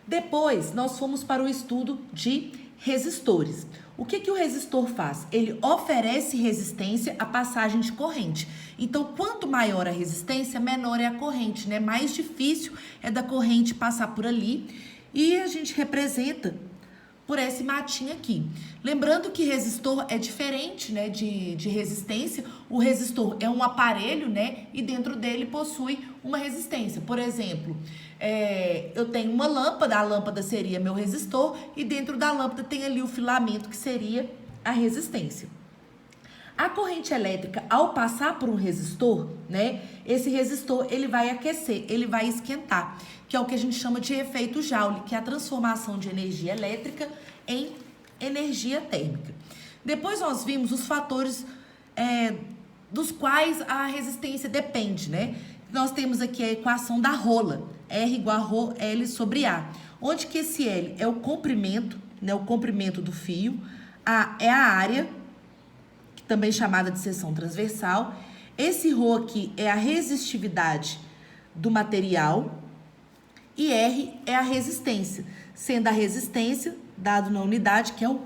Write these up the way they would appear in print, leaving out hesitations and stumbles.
Depois, nós fomos para o estudo de resistores. O que o resistor faz? Ele oferece resistência à passagem de corrente. Então, quanto maior a resistência, menor é a corrente, né? Mais difícil é da corrente passar por ali. E a gente representa por esse matinho aqui. Lembrando que resistor é diferente, né, de resistência. O resistor é um aparelho, né, e dentro dele possui uma resistência. Por exemplo, eu tenho uma lâmpada, a lâmpada seria meu resistor, e dentro da lâmpada tem ali o filamento, que seria a resistência. A corrente elétrica, ao passar por um resistor, né, esse resistor ele vai aquecer, ele vai esquentar, que é o que a gente chama de efeito Joule, que é a transformação de energia elétrica em energia térmica. Depois nós vimos os fatores dos quais a resistência depende, né? Nós temos aqui a equação da rola, R igual a L sobre A, onde que esse L é o comprimento, né, o comprimento do fio, A é a área, também chamada de seção transversal. Esse ρ aqui é a resistividade do material e R é a resistência, sendo a resistência dado na unidade, que é o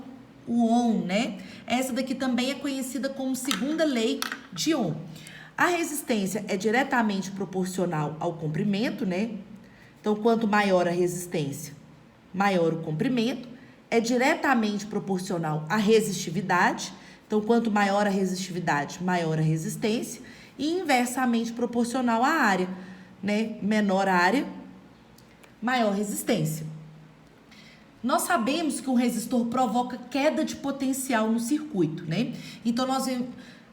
Ohm, né? Essa daqui também é conhecida como segunda lei de Ohm. A resistência é diretamente proporcional ao comprimento, né? Então, quanto maior a resistência, maior o comprimento. É diretamente proporcional à resistividade. Então, quanto maior a resistividade, maior a resistência. E inversamente proporcional à área, né? Menor a área, maior resistência. Nós sabemos que um resistor provoca queda de potencial no circuito, né? Então,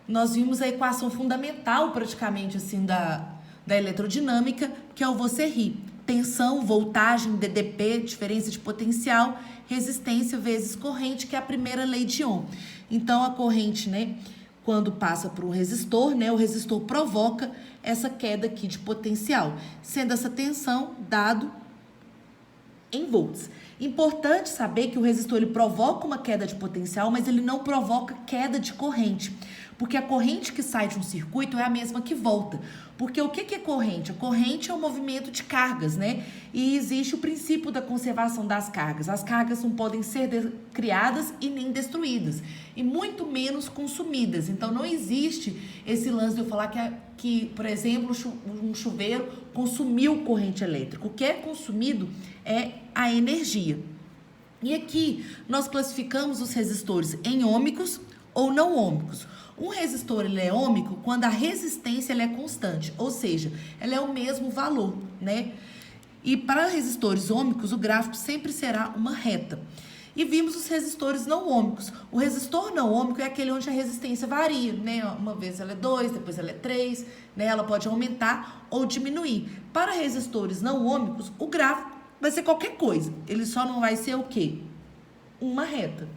nós vimos a equação fundamental, praticamente, assim, da eletrodinâmica, que é o você ri. Tensão, voltagem, DDP, diferença de potencial, resistência vezes corrente, que é a primeira lei de Ohm. Então, a corrente, né, quando passa por um resistor, né, o resistor provoca essa queda aqui de potencial, sendo essa tensão dado em volts. Importante saber que o resistor ele provoca uma queda de potencial, mas ele não provoca queda de corrente, porque a corrente que sai de um circuito é a mesma que volta. Porque o que é corrente? A corrente é o movimento de cargas, né? E existe o princípio da conservação das cargas. As cargas não podem ser criadas e nem destruídas, e muito menos consumidas. Então, não existe esse lance de eu falar que por exemplo, um chuveiro consumiu corrente elétrica. O que é consumido é a energia. E aqui nós classificamos os resistores em ômicos ou não ômicos. Um resistor ele é ômico quando a resistência ela é constante, ou seja, ela é o mesmo valor, né? E para resistores ômicos, o gráfico sempre será uma reta. E vimos os resistores não ômicos. O resistor não ômico é aquele onde a resistência varia, né? Uma vez ela é 2, depois ela é 3, né? Ela pode aumentar ou diminuir. Para resistores não ômicos, o gráfico vai ser qualquer coisa. Ele só não vai ser o quê? Uma reta.